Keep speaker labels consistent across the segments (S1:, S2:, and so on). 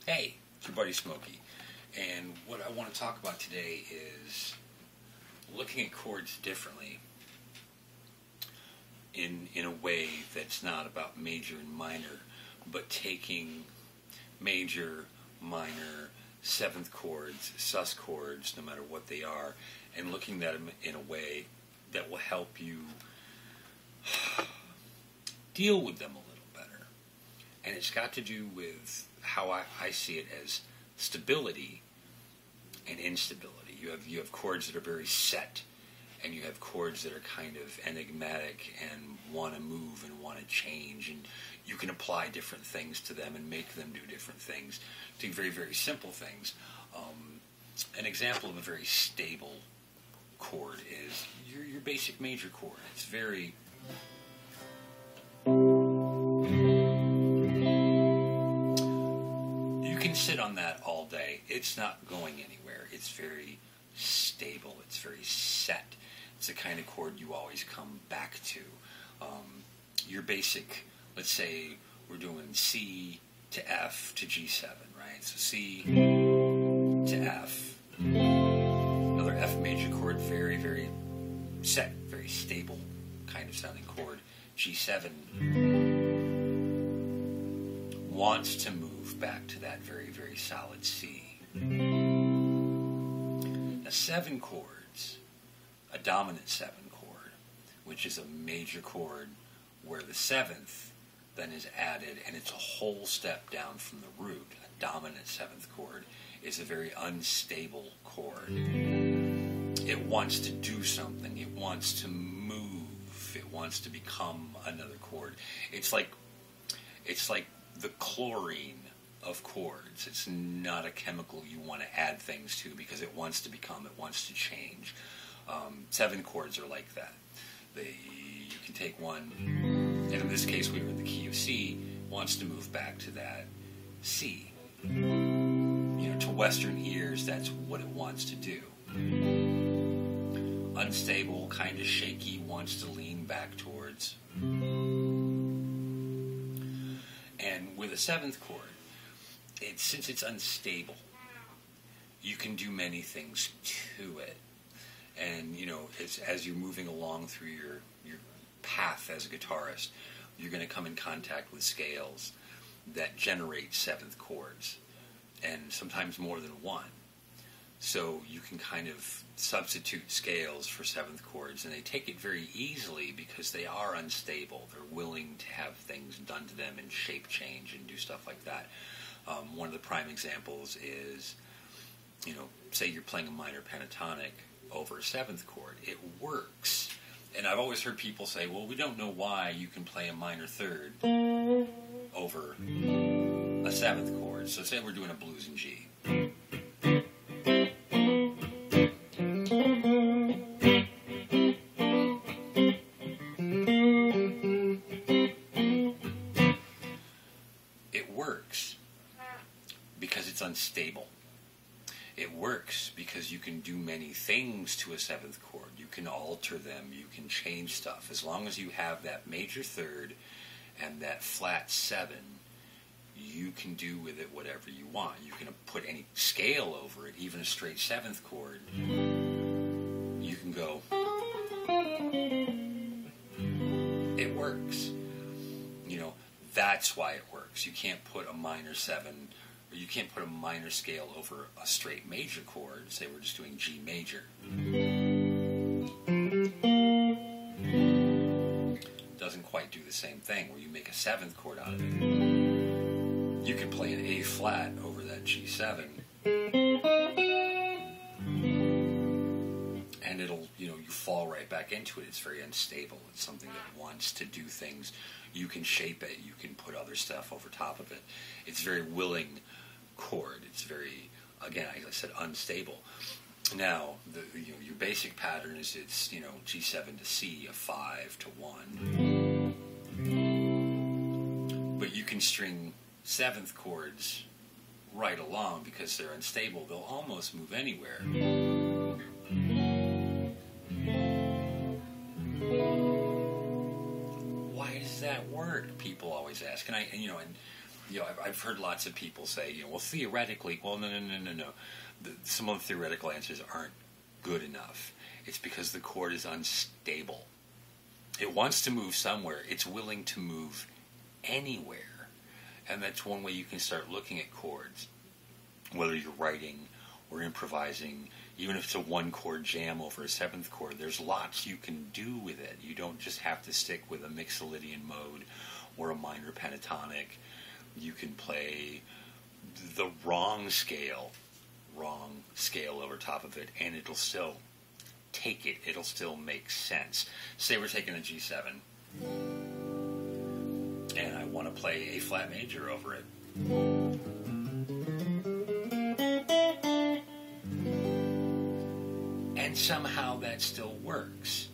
S1: Hey, it's your buddy Smokey, and what I want to talk about today is looking at chords differently in a way that's not about major and minor, but taking major, minor, seventh chords, sus chords, no matter what they are, and looking at them in a way that will help you deal with them a little better. And it's got to do with how I see it as stability and instability. You have chords that are very set, and you have chords that are kind of enigmatic and want to move and want to change, and you can apply different things to them and make them do different things, do very, very simple things. An example of a very stable chord is your basic major chord. It's very... You can sit on that all day. It's not going anywhere. It's very stable. It's very set. It's the kind of chord you always come back to. Your basic, let's say we're doing C to F to G7, right? So C to F. Another F major chord, very, very set, very stable kind of sounding chord. G7 wants to move back to that very, very solid C. Now, 7 chords, a dominant 7 chord, which is a major chord where the 7th then is added, and it's a whole step down from the root. A dominant 7th chord is a very unstable chord. It wants to do something. It wants to move. It wants to become another chord. It's like the chlorine of chords. It's not a chemical you want to add things to because it wants to become, it wants to change. 7 chords are like that. You can take one, and in this case we were in the key of C, wants to move back to that C. To Western ears, that's what it wants to do. Unstable, kind of shaky, wants to lean back towards. And with a 7th chord, since it's unstable, you can do many things to it. And, as you're moving along through your path as a guitarist, you're going to come in contact with scales that generate 7th chords, and sometimes more than one. So you can kind of substitute scales for 7th chords, and they take it very easily because they are unstable. They're willing to have things done to them and shape change and do stuff like that. One of the prime examples is, say you're playing a minor pentatonic over a 7th chord. It works. And I've always heard people say, well, we don't know why you can play a minor third over a 7th chord. So say we're doing a blues in G. It works because it's unstable. It works because you can do many things to a 7th chord. You can alter them. You can change stuff. As long as you have that major third and that flat 7, you can do with it whatever you want. You can put any scale over it, even a straight 7th chord. You can go. It works. That's why it works. You can't put a minor 7, or you can't put a minor scale over a straight major chord. Say we're just doing G major. Doesn't quite do the same thing where you make a 7th chord out of it. You can play an A flat over that G7, and it'll, you fall right back into it. It's very unstable. It's something that wants to do things. You can shape it. You can put other stuff over top of it. It's a very willing chord. It's very, again, as I said, unstable. Now, your basic pattern is it's, G7 to C, a 5 to 1. But you can string 7th chords right along because they're unstable. They'll almost move anywhere. Why does that work? People always ask. And you know, I've heard lots of people say, you know, well, theoretically, well, no. Some of the theoretical answers aren't good enough. It's because the chord is unstable. It wants to move somewhere. It's willing to move anywhere. And that's one way you can start looking at chords. Whether you're writing or improvising, even if it's a one chord jam over a seventh chord, there's lots you can do with it. You don't just have to stick with a Mixolydian mode or a minor pentatonic. You can play the wrong scale over top of it, and it'll still take it. It'll still make sense. Say we're taking a G7, and I want to play A flat major over it. And somehow that still works.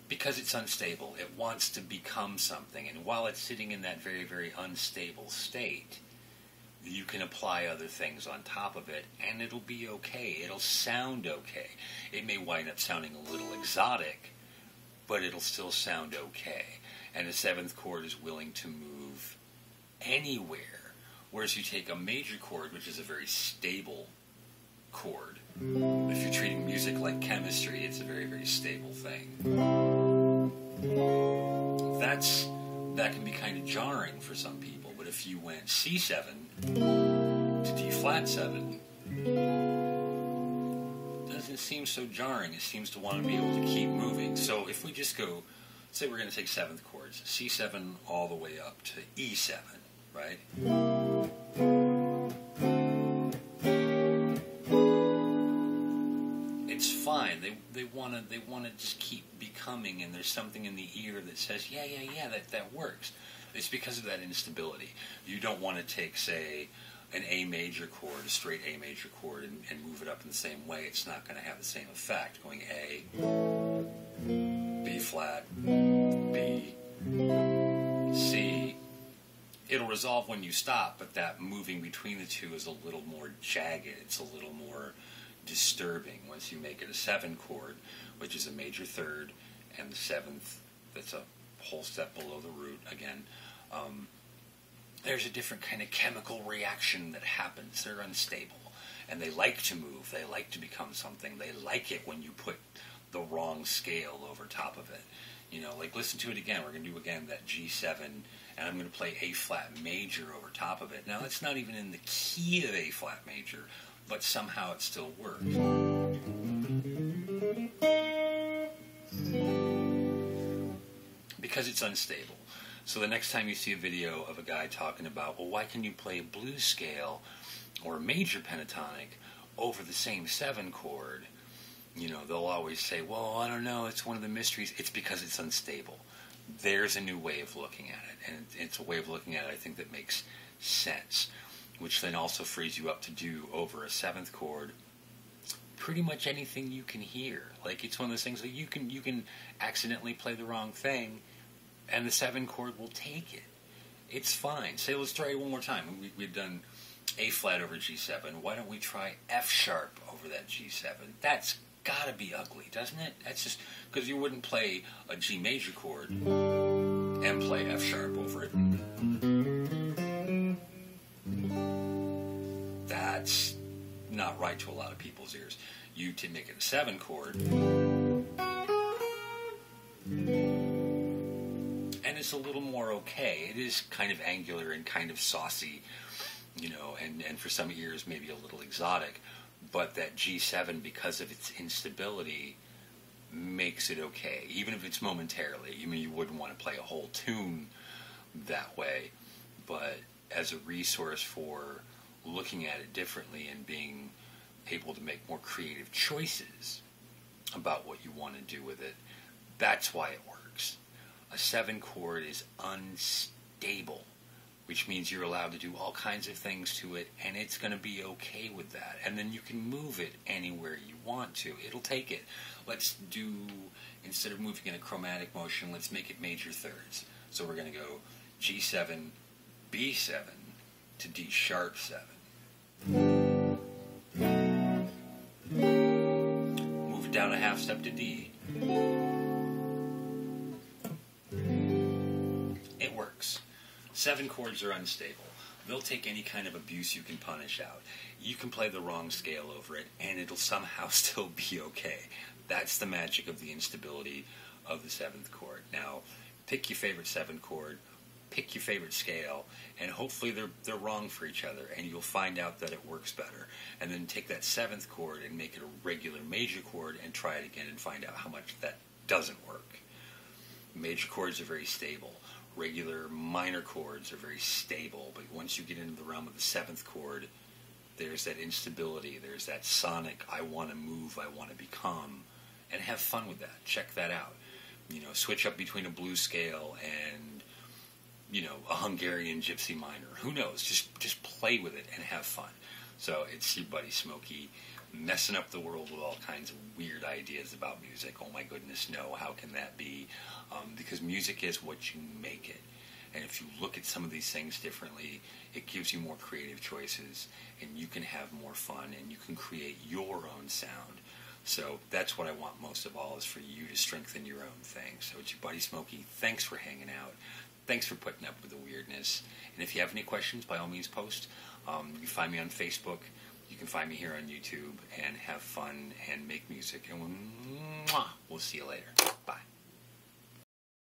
S1: Because it's unstable. It wants to become something. And while it's sitting in that very, very unstable state, you can apply other things on top of it, and it'll be okay. It'll sound okay. It may wind up sounding a little exotic, but it'll still sound okay. And the seventh chord is willing to move anywhere. Whereas you take a major chord, which is a very stable chord. If you're treating music like chemistry, it's a very, very stable thing. That can be kind of jarring for some people. But if you went C7 to D flat 7, it doesn't seem so jarring. It seems to want to be able to keep moving. So if we just go, say we're going to take seventh chords, C7 all the way up to E7, right? It's fine. They want to just keep becoming, and there's something in the ear that says, yeah, that works. It's because of that instability. You don't want to take, say, an A major chord, a straight A major chord, and move it up in the same way. It's not going to have the same effect. Going A, B flat, B, C. It'll resolve when you stop, but that moving between the two is a little more jagged. It's a little more disturbing. Once you make it a 7 chord, which is a major third, and the seventh, that's a whole step below the root again, there's a different kind of chemical reaction that happens. They're unstable, and they like to move. They like to become something. They like it when you put the wrong scale over top of it. You know, like, listen to it again. We're going to do again that G7, and I'm going to play A flat major over top of it. Now, it's not even in the key of A flat major, but somehow it still works. Because it's unstable. So the next time you see a video of a guy talking about, well, why can you play a blues scale or a major pentatonic over the same 7 chord? You know, they'll always say, well, I don't know, it's one of the mysteries. It's because it's unstable. There's a new way of looking at it, and it's a way of looking at it, I think, that makes sense, which then also frees you up to do over a 7th chord pretty much anything you can hear. Like, it's one of those things that you can accidentally play the wrong thing, and the 7 chord will take it. It's fine. Say, let's try it one more time. We've done A flat over G7. Why don't we try F sharp over that G7? That's gotta be ugly, doesn't it? That's just because you wouldn't play a G major chord and play F sharp over it. That's not right to a lot of people's ears. You to make it a 7 chord, and it's a little more okay. It is kind of angular and kind of saucy, you know, and for some ears maybe a little exotic. But that G7, because of its instability, makes it okay, even if it's momentarily. I mean, you wouldn't want to play a whole tune that way, but as a resource for looking at it differently and being able to make more creative choices about what you want to do with it, that's why it works. A 7 chord is unstable, which means you're allowed to do all kinds of things to it, and it's going to be okay with that. And then you can move it anywhere you want to. It'll take it. Let's do, instead of moving in a chromatic motion, let's make it major thirds. So we're going to go G7, B7 to D sharp 7. Move it down a half step to D. It works. 7 chords are unstable. They'll take any kind of abuse you can punish out. You can play the wrong scale over it, and it'll somehow still be okay. That's the magic of the instability of the 7th chord. Now, pick your favorite 7 chord, pick your favorite scale, and hopefully they're wrong for each other, and you'll find out that it works better. And then take that 7th chord and make it a regular major chord and try it again and find out how much that doesn't work. Major chords are very stable. Regular minor chords are very stable, but once you get into the realm of the 7th chord, there's that instability, there's that sonic, I want to move, I want to become, and have fun with that. Check that out. Switch up between a blues scale and, a Hungarian gypsy minor. Who knows? Just play with it and have fun. So it's your buddy Smokey, messing up the world with all kinds of weird ideas about music. Oh my goodness, no, how can that be? Because music is what you make it. And if you look at some of these things differently, it gives you more creative choices, and you can have more fun, and you can create your own sound. So that's what I want most of all, is for you to strengthen your own thing. So it's your buddy Smokey. Thanks for hanging out. Thanks for putting up with the weirdness. And if you have any questions, by all means post. You can find me on Facebook. You can find me here on YouTube, and have fun and make music. And we'll see you later. Bye.